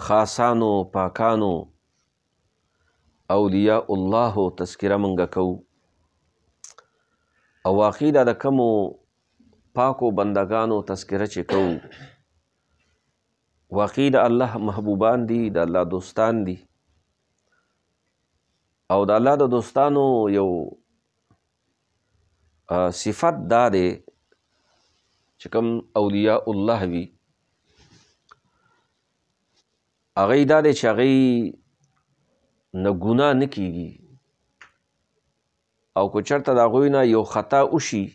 خاصانو پاکانو اولیاء الله تذکره منګه کوو او واقعي دا د کومو پاکو بندگانو تذکره چې کوو واقعي د الله محبوبان دي د الله دوستان دي او د الله د دوستانو یو صفت دا دی چې کوم اولیاء الله وي هغوی دا دی چې هغوی نه ګناه نه کیږي او که چېرته د هغوی نه یو خطا وشي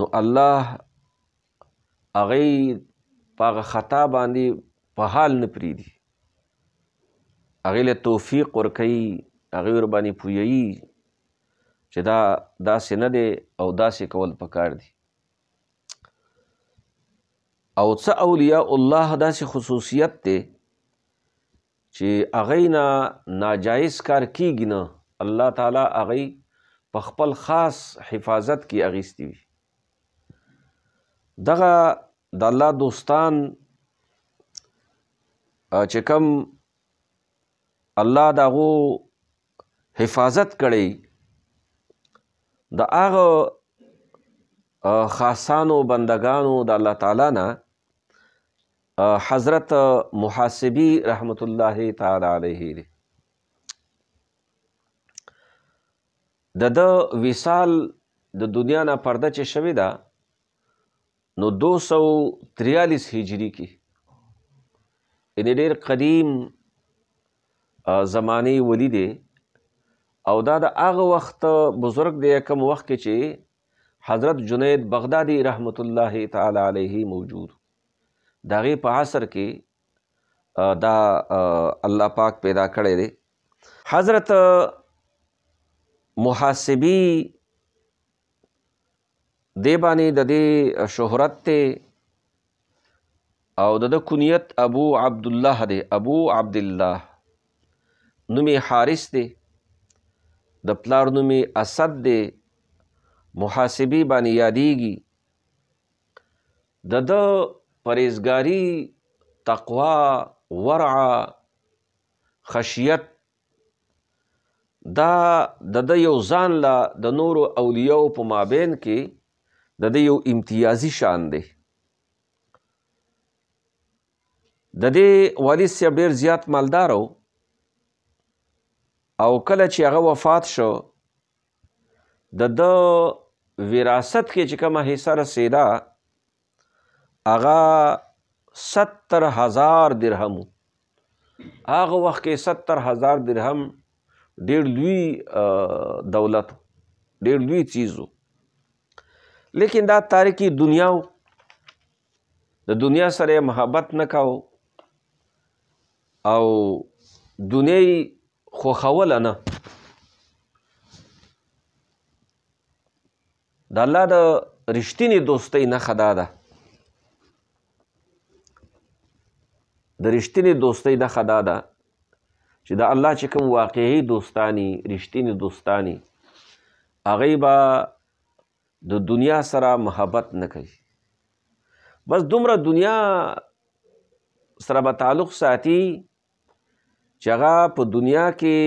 نو الله هغوی په هغه خطا باندې په حال نه پرېږدي هغوی له توفیق ورکوي هغوی ورباندې پوهوي چې دا داسې نه دی او داسې کول پکار دي او څه اولیاء الله داسې خصوصیت دی چې هغوی نه ناجایز کار کیږي نه الله تعالی هغوی په خپل خاص حفاظت کې اخیستي وي دغه د الله دوستان چې کوم الله د هغو حفاظت کړی د هغه خاصانو بندگانو د الله تعالی نه حضرت محاسبی رحمت الله تعالی علیه دی د وصال د دنیا نه پرده چې شوې ده نو 243 هجری کې یعنې ډېر قدیم زمانې ولی دی او دا د هغه وخت بزرگ دی کوم وخت کې چې حضرت جنید بغدادي رحمت الله تعالی علیه موجود د هغې په عصر کې دا الله پاک پیدا کړی دی حضرت محاسبی دی باندې د دې شهرت دی او د کنیت ابو عبدالله دی ابو عبدالله نوم حارث دی د پلار نوم اسد دی محاسبی باندې یادیږي د پرهیزګاري تقوا ورع خشیت دا د یو ځان له د نورو اولیاءو په مابین کې د یو امتیازي شان دی د دې والد صاحب ډېر زیات مالدار او کله چې هغه وفات شو د وراثت کې چې کومه حصه رسېده هغه 70,000 درهم هغه وخت کې 70,000 درهم ډېر لوی دولت ډېر لوی چیز و لیکن دا تاریخي دنیا د دنیا سره محبت نه کاو او دنیا خوښوله نه د الله د رښتینې دوستۍ نښه دا ده د رښتینې دوستۍ نښه دا ده چې د الله چې کوم واقعي دوستانی رښتینې دوستانی هغوی به د دنیا سره محبت نه کوي بس دومره دنیا سره به تعلق ساتي چې هغه په دنیا کې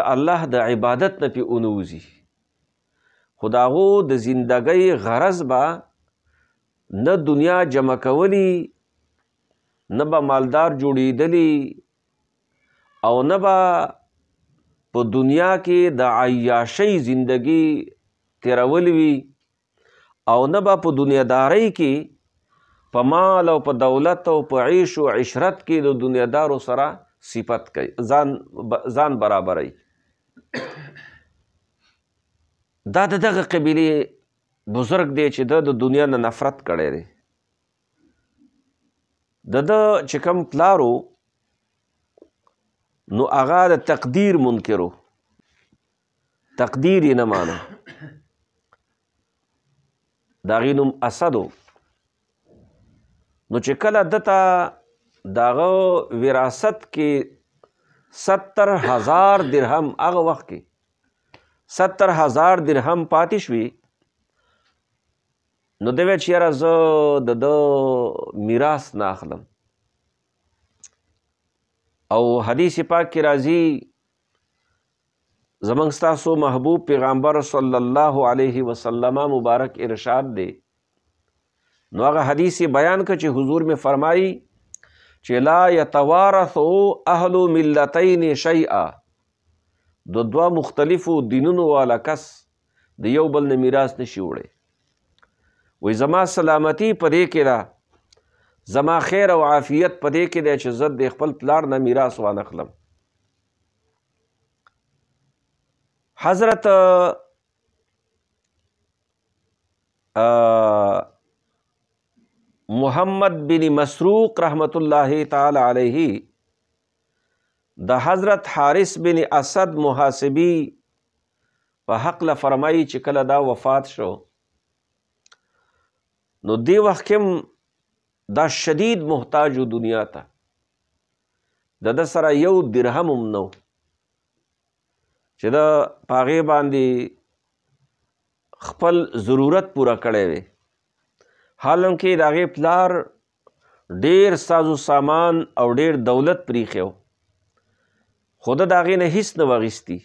د الله د عبادت نه پې ونوځي خو د هغو د زندګۍ غرض به نه دنیا جمع کولی نه به مالدار جوړېدلی او نه به په دنیا کې د عیاشۍ زندگی تیرول وي او نه به په دنیادارۍ کې په مال او په دولت او په عیش و عشرت کې د دنیادارو سره صفت کوي ځان برابروي دا د دغه قبیلې بزرگ دی چې د دنیا نه نفرت کړی دی د چې کوم پلارو نو هغه د تقدیر منکرو تقدیر یې نه مانه د هغې نوم اسدو نو چې کله دته د هغه وراثت کې 70,000 درهم هغه وخت کې 70,000 درهم پاتې شوي نو دی ویل چې یاره زه د ده میراث نه اخلم. او حدیث پاک کې راځي زمونږ ستاسو محبوب پیغمبر صلی الله علیه وسلم مبارک ارشاد دی. نو هغه حدیث بیان کړ چې حضور میں فرمائی چې لا یتوارث اهل ملتین شیئا، دوه مختلفو دینونو والا کس د یو بل نه میراث نشي وړی. وی زما سلامتی په دې کې ده، زما خیر او عافیت په دې کې دی چې زه د خپل پلار نه میراث وانخلم. حضرت محمد بن مسروق رحمت الله تعالی علیہ د حضرت حارث بن اسد محاسبی په حق له فرمایي چې کله دا وفات شو نو دی وخت کې دا شدید محتاج دنیا ته، د سره یو درهم هم نو چې دا پاغې باندې خپل ضرورت پوره کړی وی. حالانکه د هغې پلار ډېر سازو سامان او ډېر دولت پریښی و، خو ده د هغې نه هیڅ نه و اخیستي.